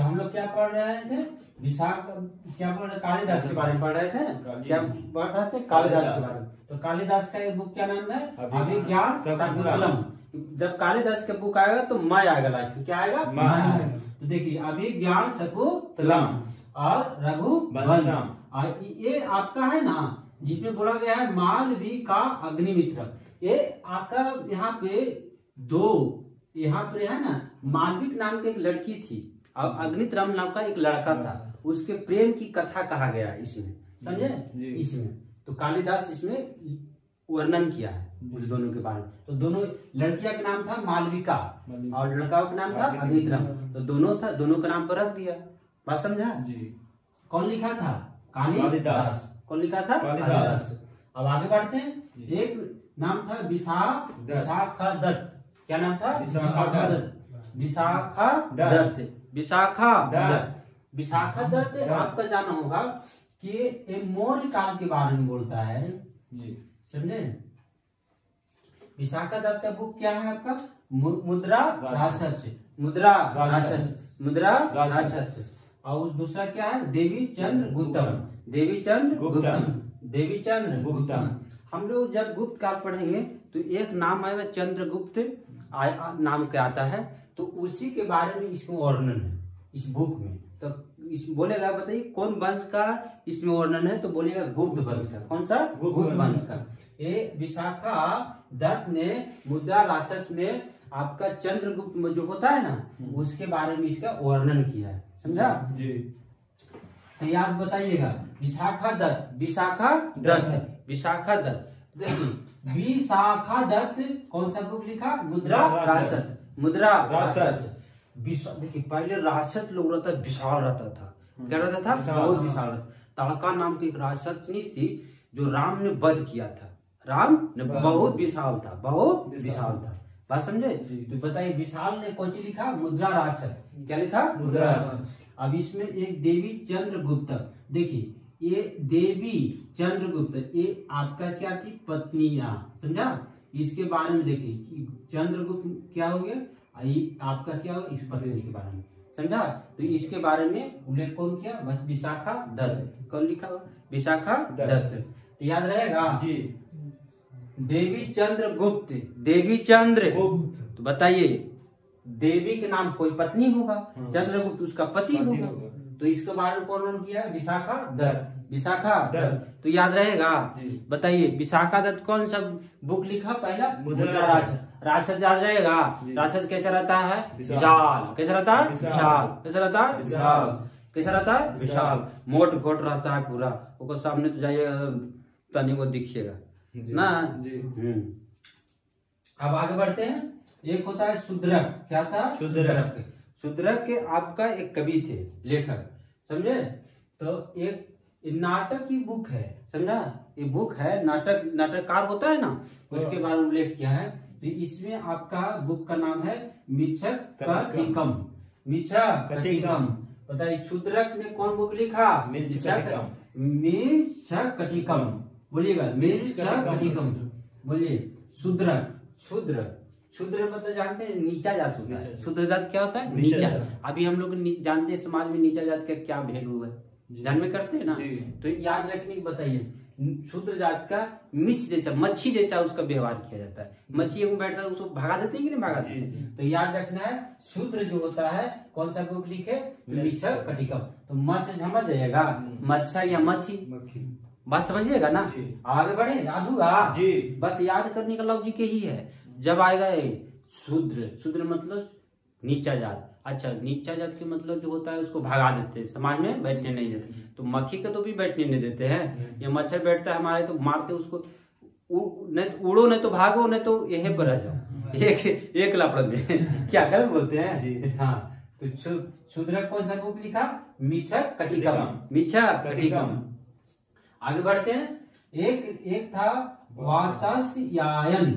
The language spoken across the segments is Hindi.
तो हम लोग क्या पढ़ रहे थे, विशाख क्या पढ़ रहे, कालिदास के बारे में पढ़ रहे थे। क्या पढ़ रहे थे? कालिदास के बारे में। तो कालिदास का एक बुक क्या नाम है? अभिज्ञान शाकुंतलम। जब कालिदास का बुक आएगा तो मय आएगा लास्ट में, क्या आएगा? मय। तो देखिए अभिज्ञान शाकुंतलम और रघुवंश, ये आपका है ना, जिसमें बोला गया है मालवी का अग्निमित्र। ये आपका यहाँ पे दो, यहाँ पे है ना मालविक नाम की एक लड़की थी और अग्नित्रम नाम का एक लड़का था, उसके प्रेम की कथा कहा गया इसमें, समझे? इसमें तो कालिदास इसमें वर्णन किया है उस दोनों के बारे में। तो दोनों लड़किया का नाम था मालविका और लड़का का नाम था अग्नित्रम। तो दोनों था, दोनों का नाम पर रख दिया। बात समझा? कौन लिखा था? कालिदास। कौन लिखा था? कालिदास। अब आगे बढ़ते हैं। एक नाम था विशाखादत्त। क्या नाम था? विशाखादत्त। विशाखादत्त आपका जाना होगा कि ये मौर्य काल के बारे में बोलता है, समझे? विशाखादत्त का बुक क्या है आपका? मुद्रा राक्षस। मुद्रा राक्षस। और दूसरा क्या है? देवी चंद्र गुप्तम। हम लोग जब गुप्त काल पढ़ेंगे तो एक नाम आएगा चंद्रगुप्त नाम के आता है, तो उसी के बारे में इसमें वर्णन है इस बुक में। तो इस बोलेगा, बताइए कौन वंश का इसमें वर्णन है? तो बोलेगा गुप्त वंश का। कौन सा? गुप्त वंश का। ये विशाखादत्त ने मुद्रा राक्षस में आपका चंद्रगुप्त जो होता है ना, उसके बारे में इसका वर्णन किया है, समझा? तो याद बताइएगा विशाखादत्त। देखिए विशाखादत्त कौन सा बुक लिखा? मुद्रा राक्षस। देखिए पहले राक्षस लोग रहता, विशाल रहता था। क्या रहता था? बहुत विशाल रहता। ताड़का नाम की एक राक्षसनी थी जो राम ने वध किया था। राम ने बहुत विशाल था, बात समझे? तो बताइए विशाल ने कौन सी लिखा? मुद्रा राक्षस। क्या लिखा? मुद्रा राक्षस। अब इसमें एक देवी चंद्रगुप्त, देखिए ये देवी चंद्रगुप्त ये आपका क्या थी? पत्नियां, समझा? इसके बारे में देखिए चंद्रगुप्त क्या हो गया, आपका क्या हो? इस पत्नी के बारे में, समझा? तो इसके बारे में उल्लेख कौन किया? बस विशाखादत्त। कौन लिखा हुआ? विशाखादत्त। तो याद रहेगा जी। देवी चंद्रगुप्त। तो बताइए देवी के नाम कोई पत्नी होगा, चंद्रगुप्त उसका पति होगा, तो इसके बारे में कौन किया? विशाखादत्त। तो याद रहेगा। बताइए विशाखादत्त कौन सा बुक लिखा? पहला मुद्रा राक्षस। याद रहेगा। राक्षस कैसा रहता है? विशाल। कैसा रहता है? विशाल। कैसा रहता है? विशाल। कैसा रहता है? विशाल। मोट घोट रहता है पूरा, उसको सामने तो जाइए तनी को दिखिएगा ना जी। अब आगे बढ़ते हैं। एक होता है शूद्रक। क्या था? शूद्रक के आपका एक कवि थे, लेखक, समझे? तो एक नाटक की बुक है, समझा? ये बुक है नाटककार होता है ना, उसके बारे में उल्लेख किया है। तो इसमें आपका बुक का नाम है मिच्छकटिकम। बताइए शूद्रक ने कौन बुक लिखा? मिच्छकटिकम। बोलिएगा मिच्छकटिकम। बोलिए शूद्र मतलब जानते हैं नीचा जात होता है। शूद्र जात क्या होता है? नीचा। अभी हम लोग जानते हैं समाज में नीचा जात का क्या वैल्यू है, ध्यान में करते हैं ना। तो याद रखने की बताइए शूद्र जात का मिश जैसा, मच्छी जैसा उसका व्यवहार किया जाता है। मच्छी में बैठता है उसको भगा देते हैं कि नहीं भगा देते? तो याद रखना है शूद्र जो होता है कौन सा बुक लिखे? मिच्छकटिकम। तो मत्स्य समझ जाइएगा, मच्छर या मच्छी, बात समझिएगा ना। आगे बढ़े, याद होगा जी। बस याद करने का लॉजिक यही है। जब आएगा शूद्र मतलब नीचा जात। अच्छा, नीचा जात के मतलब जो होता है उसको भगा देते हैं, समाज में बैठने नहीं देते। तो मक्खी को तो भी बैठने नहीं देते हैं। ये मच्छर बैठता है हमारे तो मारते उसको, उड़ो नहीं तो भागो, नहीं तो यहीं पर रह जाओ एक लापड़ में क्या गलत बोलते हैं। हाँ, तो शूद्र कौन सा बुक लिखा? मिच्छकटिकम। आगे बढ़ते हैं। एक था वात्स्यायन।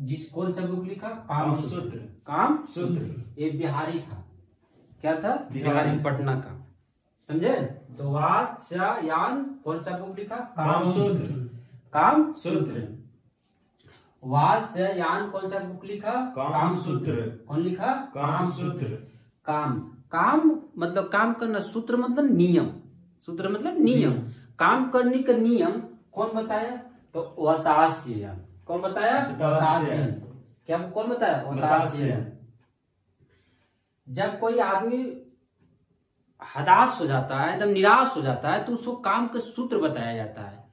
जिस कौन सा बुक लिखा? कामसूत्र। ये बिहारी था। क्या था? बिहारी, पटना का, समझे? तो वात्स्यायन कौन सा बुक लिखा? कामसूत्र। वात्स्यायन कौन सा बुक लिखा? कामसूत्र। कौन लिखा? कामसूत्र। काम, काम मतलब काम करना, सूत्र मतलब नियम, सूत्र मतलब नियम। काम करने का नियम कौन बताया? तो वातास्ययन। कौन बताया? वातास्ययन। क्या कौन बताया? वातास्ययन। जब कोई आदमी हताश हो जाता है, एकदम निराश हो जाता है, तो उसको काम के सूत्र बताया जाता है,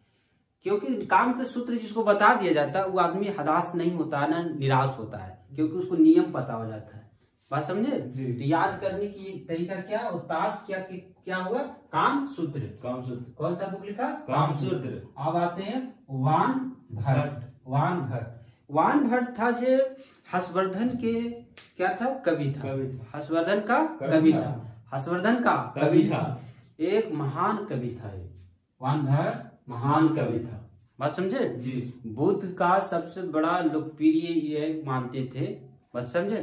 क्योंकि काम के सूत्र जिसको बता दिया जाता है वो आदमी हताश नहीं होता है, ना निराश होता है, क्योंकि उसको नियम पता हो जाता है। बात समझे? तो याद करने की तरीका क्या? ताश क्या हुआ? काम सूत्र। कामसूत्र। कौन सा बुक लिखा? कामसूत्र। अब आते हैं वान भट्ट। वान भट्ट, वान भट्ट था जो हर्षवर्धन के क्या था? कवि था। हर्षवर्धन का कवि था। हर्षवर्धन का कवि था, एक महान कवि था। वान भट्ट महान कवि था। बात समझे? बुद्ध का सबसे बड़ा लोकप्रिय ये मानते थे। बात समझे?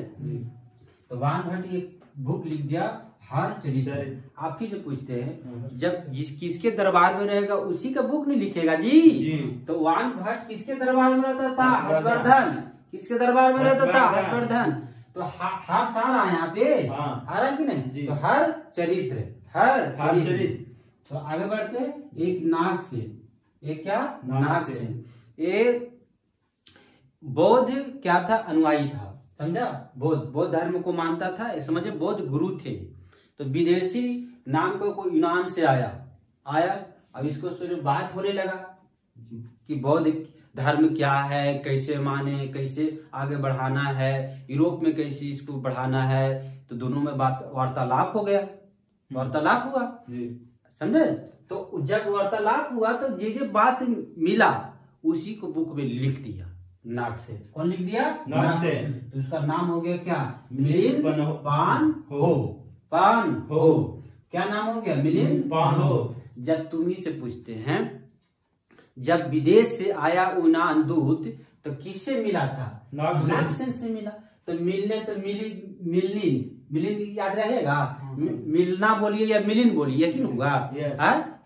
तो वान भट्ट एक बुक लिख दिया, हर चरित्र। आप ही से पूछते हैं, जब किसके दरबार में रहेगा उसी का बुक नहीं लिखेगा जी। तो वान भट्ट किसके दरबार में रहता था? हर्षवर्धन। किसके दरबार में रहता था? हर्षवर्धन। तो हर सार आया यहाँ पे, आ रहा कि नहीं? तो हर चरित्र, हर चरित्र। तो आगे बढ़ते, एक नागसेन। एक क्या? नागसेन। एक बौद्ध क्या था? अनुयायी था। समझा? बौद्ध धर्म को मानता था, समझे? बौद्ध गुरु थे। तो विदेशी नाम को कोई यूनान से आया। अब इसको सिर्फ बात होने लगा कि बौद्ध धर्म क्या है, कैसे माने, कैसे आगे बढ़ाना है, यूरोप में कैसे इसको बढ़ाना है। तो दोनों में बात वार्तालाप हो गया, वार्तालाप हुआ। समझे? तो जब वार्तालाप हुआ तो जे बात मिला उसी को बुक में लिख दिया, नागसेन। कौन लिख दिया? नागसेन। तो उसका नाम हो गया क्या? मिलिंद पान हो। क्या नाम हो गया? मिलिंद पान हो। जब तुम्ही से पूछते हैं, जब विदेश से आया यूनान दूत तो किससे मिला था? नागसेन से मिला। तो मिलने तो मिलिंद याद रहेगा? मिलना बोलिए या मिलिंद बोलिए, यकीन होगा।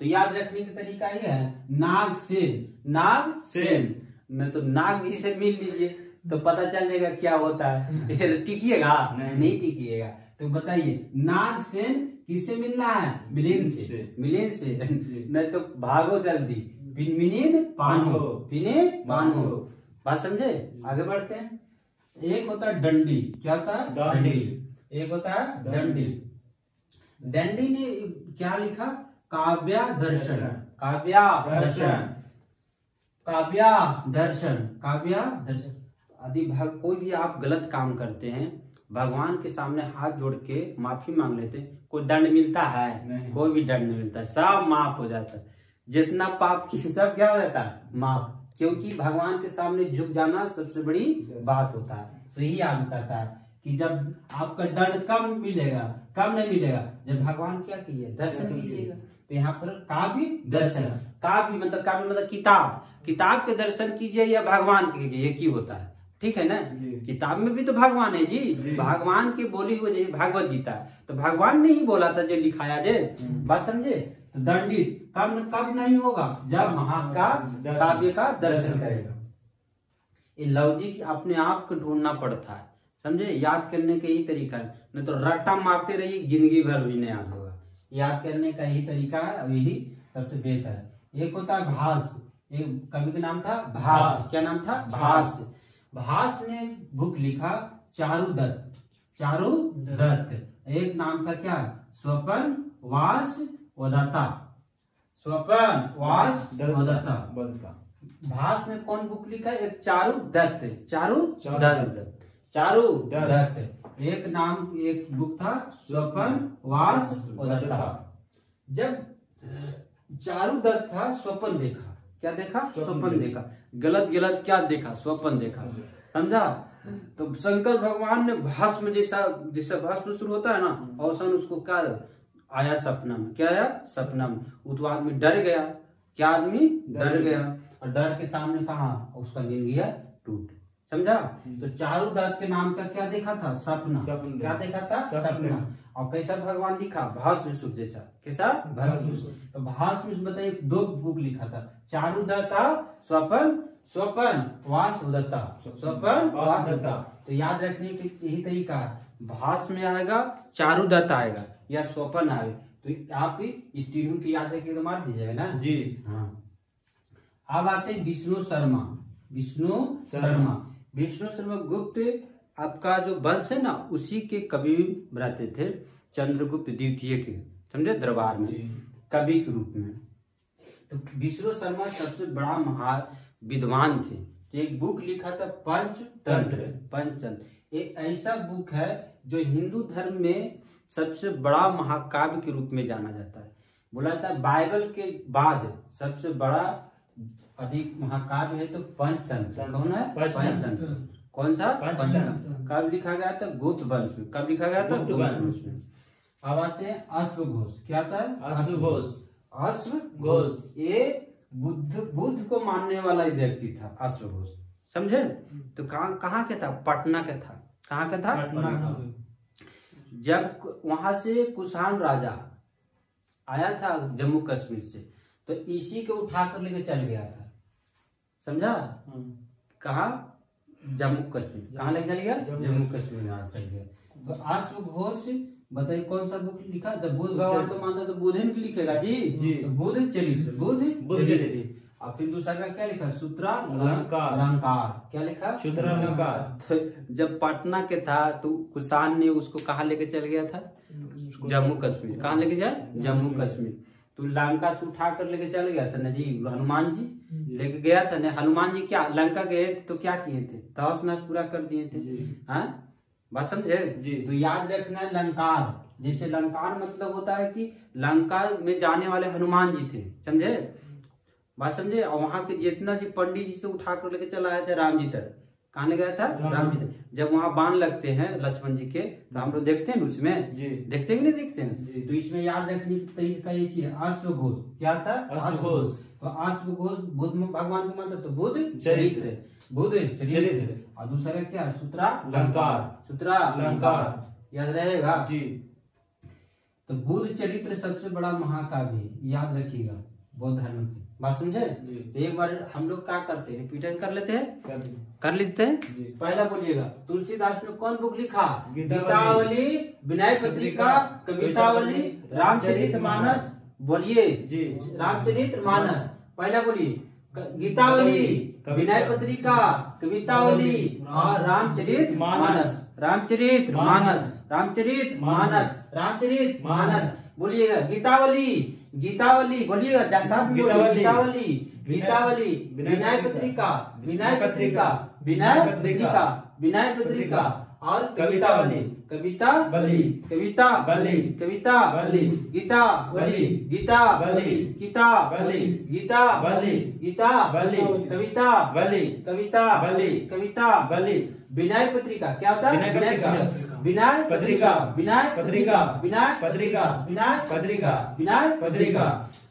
तो याद रखने का तरीका ये है, नागसेन। नहीं तो नाग जी से मिल लीजिए तो पता चल जाएगा क्या होता है। टिकिएगा? नहीं टिकिएगा। तो बताइए, नागसेन किससे मिलना है? मिलिंद से। मिलिंद से नहीं तो भागो जल्दी। मिलिंद पानो। बात समझे? आगे बढ़ते हैं। एक होता है डंडी। क्या होता है? डंडी। एक होता है डंडी। डंडी ने क्या लिखा? काव्य दर्शन। यदि कोई भी आप गलत काम करते हैं, भगवान के सामने हाथ जोड़ के माफी मांग लेते, कोई दंड मिलता है? नहीं। कोई भी दंड नहीं मिलता, सब माफ हो जाता है। जितना पाप की सब क्या हो जाता है? माफ। क्योंकि भगवान के सामने झुक जाना सबसे बड़ी बात होता है। तो यही आदमी कहता है कि जब आपका दंड कम नहीं मिलेगा, जब भगवान क्या कीजिए? दर्शन कीजिएगा। तो यहाँ पर काव्य दर्शन, काव्य मतलब किताब के दर्शन कीजिए या भगवान के कीजिए, एक ही होता है। ठीक है ना? किताब में भी तो भगवान है जी। भगवान के बोली हुई भागवत गीता है, तो भगवान ने ही बोला था जो लिखाया जे। बात समझे? तो दंडित कब नहीं होगा? जब महाकाव्य का दर्शन करेगा। ये लॉजिक अपने आप को ढूंढना पड़ता है, समझे? याद करने का यही तरीका है, नहीं तो रट्टा मारते रहिए, जिंदगी भर भी नहीं याद होगा। याद करने का यही तरीका है, यही सबसे बेहतर है। एक होता है भास। एक कवि का नाम था भास। क्या नाम था? भास। भास ने बुक लिखा चारुदत्त। एक नाम था क्या? स्वपन वास वदत्ता। भास ने कौन बुक लिखा? एक चारुदत्त। एक बुक था स्वपन वास वदत्ता। जब चारुदत्त था, स्वपन देखा। क्या देखा? स्वपन देखा। गलत क्या देखा? स्वपन देखा। समझा? तो शंकर भगवान ने भस्म जैसा भस्म शुरू होता है ना, औसन उसको क्या आया? सपना में। क्या आया? सपना में। वो तो आदमी डर गया। क्या आदमी डर गया? और डर के सामने कहा उसका नींद गया टूट। समझा? तो चारुदत्त के नाम का क्या देखा था? सपना। क्या देखा था? सपना। और कैसा भगवान दिखा? भस्म जैसा। कैसा? भस्म। तो भस्म बताइए, 2 बुक लिखा था, चारुदत्त स्वपन स्वपन वास उदत्ता, स्वपन वास उदत्ता। तो याद रखने की यही तरीका है, भास में आएगा चारुदत्त आएगा या स्वपन आएगा, तो आप ये तीनों की याद रखिए तो मार दीजिएगा ना जी। हाँ। अब आते हैं विष्णु शर्मा। विष्णु शर्मा, विष्णु शर्मा गुप्त आपका जो वंश है ना उसी के कवि रहते थे, चंद्रगुप्त द्वितीय के, समझे, दरबार में कवि के रूप में। तो विष्णु शर्मा सबसे बड़ा महा विद्वान थे। तो एक बुक लिखा था पंचतंत्र। पंचतंत्र एक ऐसा बुक है जो हिंदू धर्म में सबसे बड़ा महाकाव्य के रूप में जाना जाता है। बोला जाता है बाइबल के बाद सबसे बड़ा अधिक महाकाव्य है तो पंचतंत्र। कौन है? पंचतंत्र। कौन सा? पंचतंत्र। कब लिखा गया था? गुप्त वंश में। कब लिखा गया था? गुप्त वंश में। अब आते हैं अश्वघोष। क्या था? अश्वघोष। अश्वघोष ये बुद्ध को मानने वाला व्यक्ति था अश्वघोष, समझे। तो कहाँ के था? पटना के था। कहाँ का था? पटना। जब वहां से कुषाण राजा आया था जम्मू कश्मीर से, तो इसी को उठाकर लेके चल गया था, समझा। कहा? जम्मू कश्मीर। कहाँ लेके चल गया? जम्मू कश्मीर में चल गया। तो अश्वघोष बताइए कौन सा बुक लिखा? जब बुद्ध भगवान को मानता तो बुद्ध ही लिखेगा जी। तो बुद्ध चरित्र, बुद्ध चरित्र। और फिर दूसरा का क्या लिखा? सूत्रालंकार। क्या लिखा? सूत्रालंकार। तो जब पटना के था तो कुषाण ने उसको कहाँ लेके चल गया था? जम्मू कश्मीर। कहाँ लेके जाए? जम्मू कश्मीर। तो लंका से उठा कर लेके चल गया था ना जी, हनुमान जी लेके गया था ना। हनुमान जी क्या लंका गए थे तो क्या किए थे? तहस नहस पूरा कर दिए थे। हाँ, बात समझे जी। तो याद रखना है लंकार, जैसे लंकार मतलब होता है कि लंका में जाने वाले हनुमान जी थे, समझे, बात समझे। और वहां के जितना जी पंडित जी से उठा कर लेके चला आया था राम जी तक। कहाँ ले गया था? राम जी तक। जब वहां बाण लगते हैं लक्ष्मण जी के, तो हम लोग देखते हैं उसमें जी। देखते हैं कि नहीं देखते हैं? तो इसमें याद रखने की तरीका ऐसी है, अश्वघोष। क्या था? अश्वघोष। तो अश्वघोष बुद्ध भगवान को मानता तो बुद्ध चरित्र, बुद्ध चरित्र। और दूसरा क्या? सूत्रालंकार। सूत्रालंकार याद रहेगा जी। तो बुद्ध चरित्र सबसे बड़ा महाकाव्य है, याद रखिएगा, बौद्ध धर्म की बात समझे। तो एक बार हम लोग क्या करते हैं, रिपीट कर लेते हैं, कर लेते हैं। पहला बोलिएगा, तुलसीदास ने कौन बुक लिखा? गीतावली, विनय पत्रिका, कवितावली, रामचरितमानस। बोलिए जी, रामचरितमानस। पहला बोलिए, गीतावली, विनय पत्रिका, कवितावली और रामचरितमानस। रामचरितमानस, रामचरितमानस, रामचरितमानस। बोलिएगा गीतावली, गीतावली बोलिएगा, गीतावली, गीतावली, विनय पत्रिका, विनय पत्रिका, विनय पत्रिका, विनय पत्रिका और कवितावली, कवितावली, कवितावली, कवितावली, गीतावली, गीतावली, गीतावली, गीतावली, गीतावली, कवितावली, कवितावली, कवितावली, विनय पत्रिका। क्या होता है? विनय पत्रिका, विनय पत्रिका, विनय पत्रिका, विनय पत्रिका, विनय पत्रिका।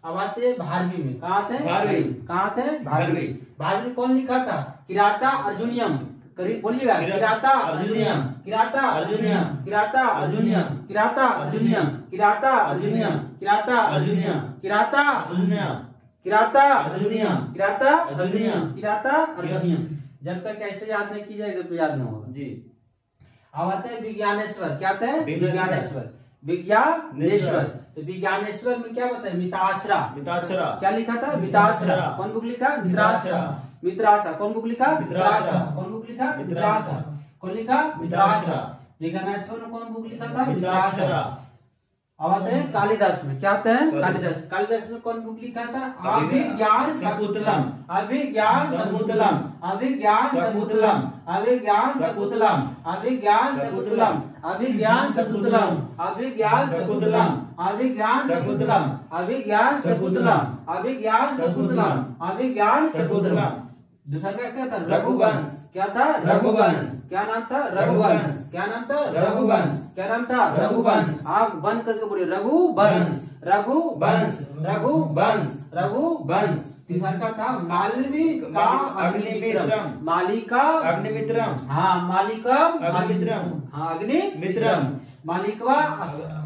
अब आते हैं भारवी में। कहाँ आते हैं? भारवी। कहाँ आते हैं? भारवी। भारवी कौन लिखा था? किराता अर्जुनियम। बोलिएगा, किराता अर्जुनियम, किराता अर्जुनियम, किराता अर्जुनियम, किराता अर्जुनियम, किराता अर्जुनियम, किराता अर्जुनियम, किराता अर्जुनियम, किराता अर्जुनियम, किराता अर्जुनियम, किराता अर्जुनियम। जब तक ऐसे याद नहीं की जाएगी तो याद नहीं होगा जी। अब आते हैं विज्ञानेश्वर। क्या आते हैं? विज्ञानेश्वर, विज्ञानेश्वर। तो विज्ञानेश्वर में क्या बताया? मिताक्षरा, मिताक्षरा। क्या लिखा था? मिताक्षरा। कौन बुक लिखा? मित्राक्षरा, मित्राक्षरा। कौन बुक लिखा? मित्राक्षरा। कौन बुक लिखा? मित्राक्षरा। कौन लिखा? मित्राक्षरा। विज्ञानेश्वर में कौन बुक लिखा था? मित्राक्षरा। अब आते हैं कालिदास में। क्या आते हैं? कालिदास। कालिदास में कौन बुक लिखा था? अभिज्ञान शाकुंतलम, अभिज्ञान शाकुंतलम, अभिज्ञान शाकुंतलम, अभिज्ञान शाकुंतलम, अभिज्ञान शाकुंतलम, अभिज्ञान शाकुंतलम, अभिज्ञान शाकुंतलम, अभिज्ञान शाकुंतलम, अभिज्ञान शाकुंतलम, अभिज्ञान शाकुंतलम, अभिज्ञान शाकुंतलम। दूसरा क्या था? रघुवंश। क्या था? रघुवंश। क्या नाम था? रघुवंश। क्या नाम था? रघुवंश। क्या नाम था? रघुवंश। आग बंद करके बोलिए, रघुवंश, रघुवंश, रघुवंश, रघुवंश। तीसरा का था मालवी का अग्निमित्रम, मालिका अग्निमित्रम। हाँ, मालिका अग्निमित्रम। हाँ, अग्निमित्रम, मालिका,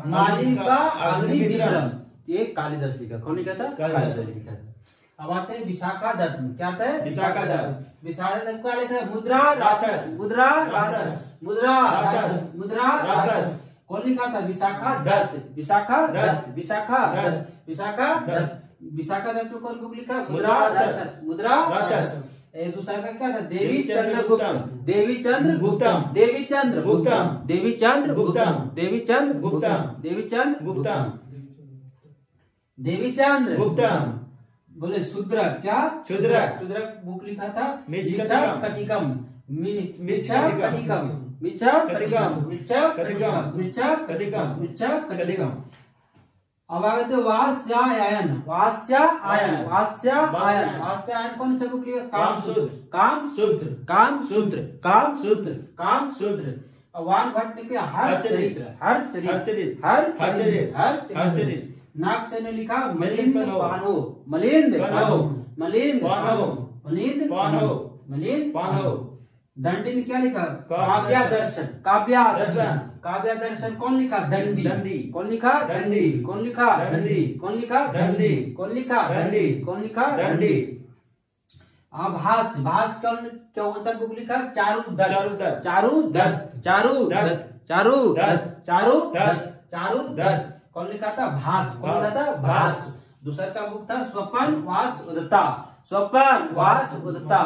मालिका अग्निमित्रम। ये कालिदास लिखा। कौन लिखा था? कालिदास लिखा था। अब आते हैं विशाखा दत्त में। क्या आता है? विशाखा दत्त। विशाखा दत्त का लिखा है मुद्रा राक्षस, मुद्रा राक्षस, मुद्रा राक्षस, मुद्रा राक्षस। कौन लिखा था? विशाखा दत्त, विशाखा दत्त, विशाखा दत्त, विशाखा दत्त। विशाखा दत्त को कौन बुक लिखा? मुद्रा राक्षस, मुद्रा राक्षस। दूसरा का क्या था? देवी चंद्रगुप्तम, देवी चंद्रगुप्तम, देवी चंद्रगुप्तम, देवी चंद्रगुप्तम, देवी चंद्रगुप्तम, देवी चंद्रगुप्तम, देवी चंद्रगुप्तम। बोले शूद्र, क्या? शूद्र, शूद्र बुक लिखा था मिच्छा कटिकम, मिच्छा कटिकम, मिच्छा कटिकम, मिच्छा कटिकम, मिच्छा कटिकम, मिच्छा कटिकम। अब आगे तो वात्स्यायन, वात्स्यायन, वात्स्यायन, वात्स्यायन कौन सा बुक लिखा? कामसूत्र, कामसूत्र, कामसूत्र, कामसूत्र, कामसूत्र। वान भट्ट ने किया हर चरित्र, हर चरित्र, हर चरित्र, हर चरित्र, हर चरित्र। नाग से ने लिखा मलिंद पानो, मलिंद पानो, मलिंद पानो, मलिंद पानो, मलिंद पानो। दंडी ने क्या लिखा? काव्या दर्शन, काव्या दर्शन, काव्या दर्शन। कौन लिखा? दंडी, दंडी। कौन लिखा? दंडी। कौन लिखा? दंडी। कौन लिखा? दंडी। कौन लिखा? दंडी। कौन लिखा? दंडी। भास, भास कौन सा बुक लिखा? चारू दत्त, चारू दत्त, चारू दत्त, चारू दत्त, चारू दत्त, चारू दत्त, चारू दत्त। कौन लिखा था? भास। कौन लिखा था? भास। दूसरा का बुक था स्वपन वास उदता, स्वपन वास उदता,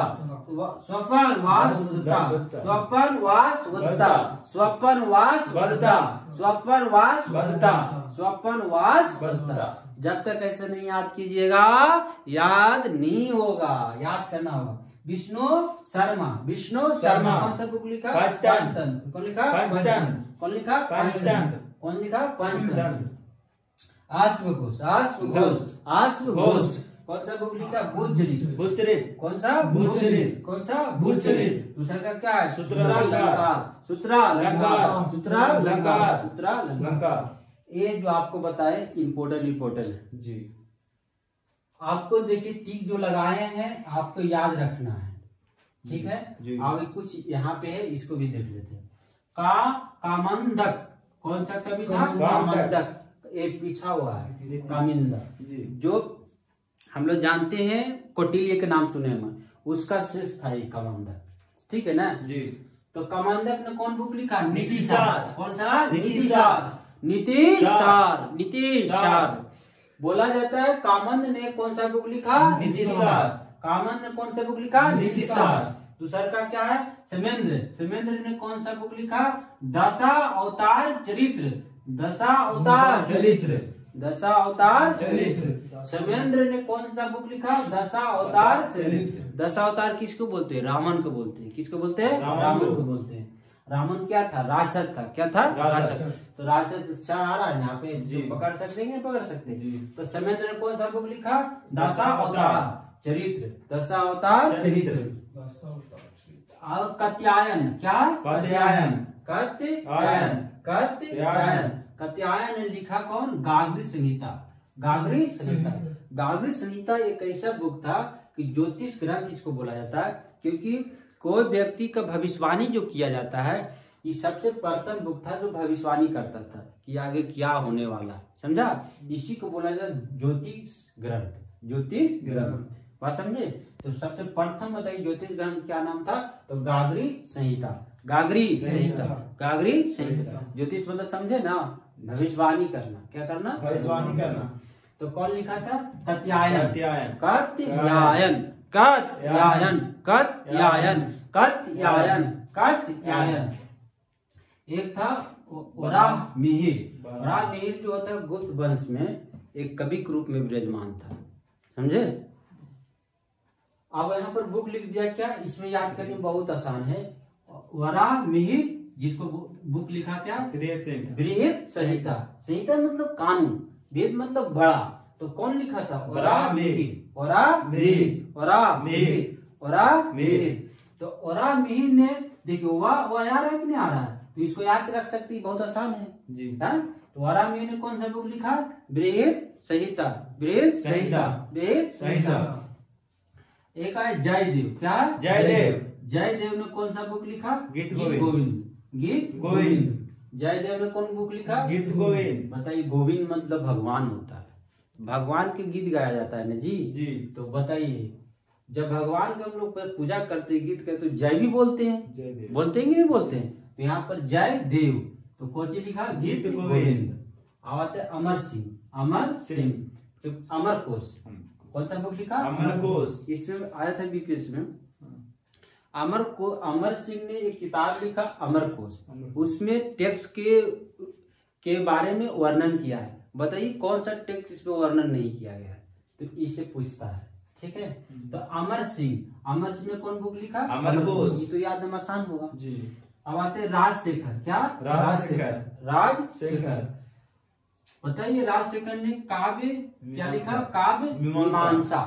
स्वपन वास उदता, स्वपन वास उदता, स्वपन वास उदता, स्वपन वास उदता, स्वपन वास उदता। जब तक ऐसे नहीं याद कीजिएगा याद नहीं होगा, याद करना होगा। विष्णु शर्मा, विष्णु शर्मा। कौन सा बुक लिखा? पंचतंत्र। कौन लिखा? पंचतंत्र। कौन लिखा? पंचतंत्र। कौन लिखा? पंचतंत्र। आश्वघोष, आश्वघोष, आश्वघोष। कौन सा बुक लिखा? बुद्धचरित, बुद्धचरित। कौन सा? बुद्धचरित। कौन सा? बुद्धचरित। दूसरा का क्या है? सूत्रालंकार, सूत्रालंकार, सूत्रालंकार, सूत्रालंकार। ये जो आपको बताए इम्पोर्टेंट इम्पोर्टेंट जी। आपको देखिए टिक जो लगाए हैं आपको याद रखना है, ठीक है? आगे कुछ यहाँ पे है, इसको भी देख लेते हैं। कामंडक, कौन सा कवि था? कामंडक। एक पीछा हुआ है कामिंदक, जो हम लोग जानते हैं कौटिल्य के नाम सुने में, उसका शेष था ये कामंडक, ठीक है ना जी। तो कामंडक ने कौन बुक लिखा? नीतिसार। कौन सा? नीतिसार, नीतिसार, नीतिसार। बोला जाता है कामंद ने कौन सा बुक लिखा? नीतिसार। कामंद ने कौन सा बुक लिखा? नीतिसार। दूसरा का क्या है? समेंद्र, समेंद्र ने कौन सा बुक लिखा? दशा अवतार चरित्र, दशा अवतार चरित्र, दशा अवतार चरित्र। समेंद्र ने कौन सा बुक लिखा? दशा अवतार चरित्र। दशा अवतार किसको बोलते हैं? रावण को बोलते हैं। किसको बोलते हैं? रावण को बोलते हैं। रावण क्या था? राक्षस था। क्या था? राक्षस। तो राक्षस आ रहा है यहाँ पे, जो पकड़ सकते हैं पकड़ सकते हैं। तो समेंद्र ने कौन सा बुक लिखा? दशा अवतार चरित्र, दशा अवतार चरित्र। कात्यायन, क्या? कात्यायन, कात्यायन, कात्यायन। कात्यायन ने लिखा कौन? गाग्री संहिता, गाग्री संहिता। गाग्री संहिता एक ऐसा बुक था कि ज्योतिष ग्रंथ इसको बोला जाता है, क्योंकि कोई व्यक्ति का भविष्यवाणी जो किया जाता है, ये सबसे प्रथम बुक था जो भविष्यवाणी करता था कि आगे क्या होने वाला, समझा? इसी को बोला जाता है ज्योतिष ग्रंथ, ज्योतिष ग्रंथ। बात समझे? तो सबसे प्रथम बताइए ज्योतिष ग्रंथ क्या नाम था? तो गाग्री संहिता, गाग्री संहिता, गाग्री संहिता। ज्योतिष मतलब समझे ना? भविष्यवाणी करना। क्या करना? भविष्यवाणी करना। तो कौन लिखा था? कात्यायन, कात्यायन, कात्यायन, कात्यायन, कात्यायन, कात्यायन, कात्यायन। एक था वराहमिहिर। वराहमिहिर जो होता है गुप्त वंश में एक कवि के रूप में विराजमान था, समझे? अब यहाँ पर बुक लिख दिया, क्या इसमें याद करने बहुत आसान है। वराहमिहिर, जिसको बुक लिखा क्या? बृहत संहिता। संहिता मतलब कानून, वेद मतलब बड़ा। तो कौन लिखा था? वराहमिहिर, वराहमिहिर, वराहमिहिर, वराहमिहिर। तो वराहमिहिर ने देखिए वह याद है कि नहीं आ रहा है? तो इसको याद रख सकती, बहुत आसान है जी। तो वराहमिहिर ने कौन सा बुक लिखा? बृहत संहिता, बृहत संहिता, बृहत संहिता। एक है जयदेव, क्या? जयदेव। जयदेव ने कौन सा बुक लिखा? गीत गोविंद, गीत गोविंद। जयदेव ने कौन बुक लिखा? गीत गोविंद। बताइए, गोविंद मतलब भगवान होता है, भगवान के गीत गाया जाता है ना जी। जी। तो बताइए, जब भगवान के हम लोग पूजा करते हैं, गीत करते, तो जय भी बोलते हैं, जय देव। बोलते हैं कि नहीं बोलते हैं? तो यहाँ पर जय देव, तो कोची लिखा गीत गोविंद। आवाते अमर सिंह, अमर सिंह, तो अमर कोश, कौन सा बुक लिखा? अमर कोश। इसमें आया था बीपीएससी में, अमर सिंह ने एक किताब लिखा अमर कोश, उसमें टेक्स्ट के बारे में वर्णन किया है। बताइए कौन सा टेक्स्ट इसमें वर्णन नहीं किया गया है? तो इससे पूछता है, ठीक है। तो अमर सिंह ने कौन बुक लिखा? अमर कोश। तो याद में आसान होगा जी। अब आते राजशेखर, क्या? राजशेखर। बताइए राजशेखर ने काव्य क्या लिखा? काव्य मीमांसा,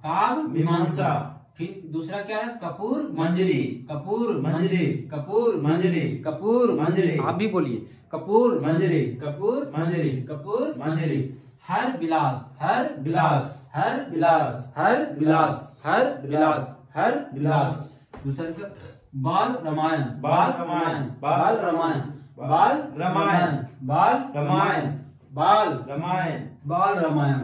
काव्य मीमांसा। फिर दूसरा क्या है? कपूर मंजरी, कपूर मंजरी, कपूर मंजरी, कपूर मंजरी। आप भी बोलिए, कपूर मंजरी, कपूर मंजरी, कपूर मंजरी। हर विलास, हर विलास, हर विलास, हर विलास, हर विलास, हर विलास। दूसरा क्या? बाल रामायण, बाल रामायण, बाल रामायण, बाल रामायण, बाल रामायण, बाल रामायण, बाल रामायण।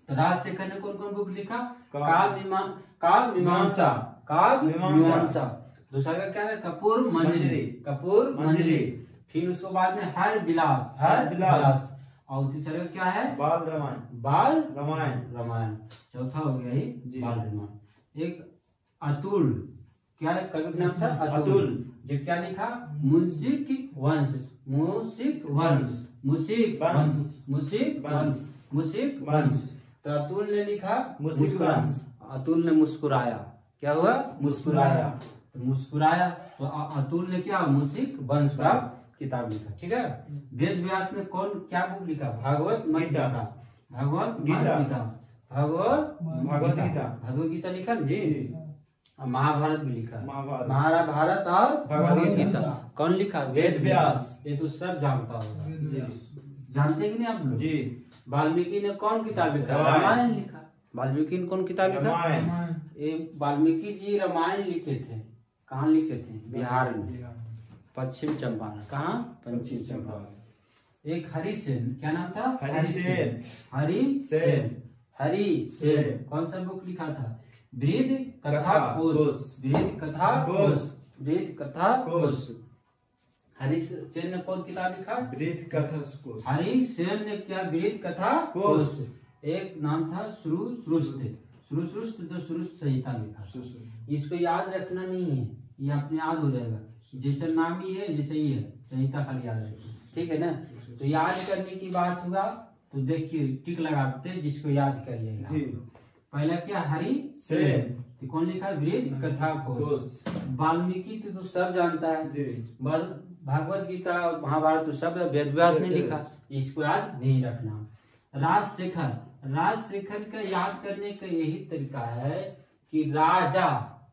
तो राजशेखर ने कौन कौन बुक लिखा? काव्य मीमांसा, काव्य मीमांसा। दूसरा का क्या है? कपूर मंजरी, कपूर मंजरी। फिर उसके बाद में हर विलास, हर विलास। और तीसरा क्या है? बाल रामायण, बाल रामायण, रामायण। चौथा हो गया ही बाल रामायण। एक अतुल, क्या है? कवि का नाम था अतुल, जो क्या लिखा? मुंशिक वंश, मुंशिक वंश, मुंशिक वंश, मुंशिक वंश, मुंशिक वंश। तो अतुल ने लिखा मुंशिक वंश। अतुल ने मुस्कुराया, क्या हुआ? मुस्कुराया। तो मुस्कुराया, तो अतुल ने क्या? मुंशिक वंश का किताब लिखा, ठीक है। वेद व्यास ने कौन क्या बुक लिखा? भागवत गीता, भगवत गीता, भगवत गीता, भगवत गीता लिखा जी। महाभारत भी लिखा, महाभारत और भगवत गीता कौन लिखा? वेद व्यास। ये तो सब जानता होगा, जानते कि नहीं आप लोग? जी। वाल्मीकि ने कौन किताब लिखा? रामायण लिखा। वाल्मीकि ने कौन किताब लिखा? ये वाल्मीकि जी रामायण लिखे थे। कहाँ लिखे थे? बिहार में, पश्चिम चंपारण। कहाँ? पश्चिम चंपारण। एक हरिसेन, क्या नाम था? हरिसेन, हरिसेन। कौन सा बुक लिखा था? वृद्ध कथा कोश, वृद्ध कथा कोश, वृद्ध कथा कोश। हरिसेन ने कौन किताब लिखा? वृद्ध कथा कोश। हरिसेन ने क्या? वृद्ध कथा कोश। एक नाम था श्रुश्रुत, तो श्रुश्रुत संहिता लिखा। इसको याद रखना नहीं है, ये अपने याद हो जाएगा। जैसे नाम ही है, जैसे ही है, संहिता खाली याद रखना, ठीक है ना। तो याद करने की बात हुआ तो देखिए टिक लगाते हैं जिसको याद करिएगा। पहला क्या? हरिसेन, तो कौन लिखा? वृद्ध कथा कोश। वाल्मीकि तो सब जानता है, भागवत गीता महाभारत तो सब वेद व्यास ने लिखा, इसको याद नहीं रखना। राजशेखर का याद करने का यही तरीका है कि राजा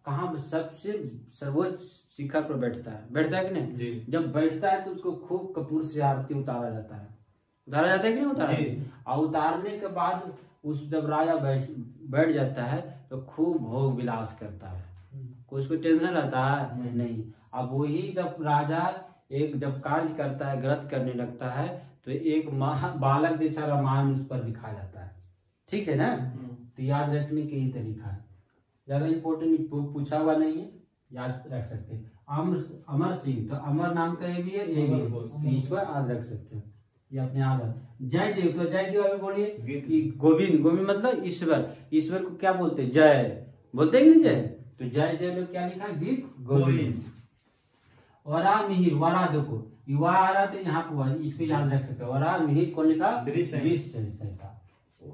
कहाँ सबसे सर्वोच्च शिखर पर बैठता है कि नहीं? जब बैठता है तो उसको खूब कपूर से आरती उतारा जाता है, कि नहीं उतारा? और उतारने के बाद जब राजा बैठ जाता है तो खूब भोग विलास करता है, उसको टेंशन रहता है नहीं। अब वही जब राजा जब कार्य करता है, व्रत करने लगता है, तो एक बालक जैसा रामायण उस पर लिखा जाता है, ठीक है ना। तो याद रखने के ही तरीका है, ज्यादा इम्पोर्टेंट पूछा हुआ नहीं है, याद रख सकते हैं। अमर सिंह, तो अमर नाम का ये भी है, ये भी है, ईश्वर याद रख सकते हैं, ये अपने याद। जय देव, तो जय देव अभी बोलिए कि गोविंद, गोविंद मतलब ईश्वर, ईश्वर को क्या बोलते हैं? जय बोलते हैं कि नहीं जय? तो जय देव में क्या लिखा? गीत गोविंद। वरा मिहिर, वरा देखो युवा तो यहाँ पर इसको याद रख सकते हैं। वरा मिहिर कौन लिखा? संहिता।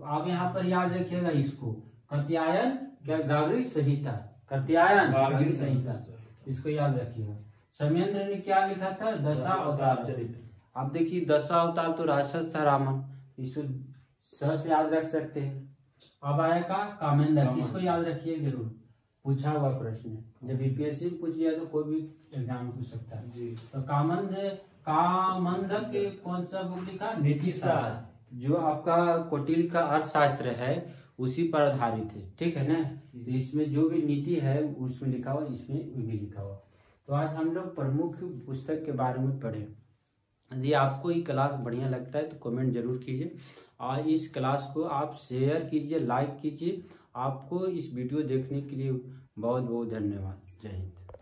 आप यहाँ पर याद रखिएगा इसको, कात्यायन क्या? गाग्री संहिता, कात्यायन गाग्री संहिता, इसको याद रखिएगा। समेंद्र ने क्या लिखा था? दशा अवतार चरित्र। आप देखिए दशा अवतार तो राक्षस था रावण, इसको स से याद रख सकते हैं। अब आएगा कामेंद्र, इसको याद रखिए जरूर, पूछा हुआ प्रश्न है, जब बीपीएससी पूछ लिया तो कोई भी एग्जाम पूछ सकता है जी। तो कामंद्र के कौन सा बुक लिखा? नीति सार, जो आपका कौटिल्य का अर्थशास्त्र है उसी पर आधारित है, ठीक है ना। तो इसमें जो भी नीति है उसमें लिखा हुआ, इसमें भी लिखा हुआ। तो आज हम लोग प्रमुख पुस्तक के बारे में पढ़े। यदि आपको ये क्लास बढ़िया लगता है तो कमेंट जरूर कीजिए और इस क्लास को आप शेयर कीजिए, लाइक कीजिए। आपको इस वीडियो देखने के लिए बहुत बहुत धन्यवाद। जय हिंद।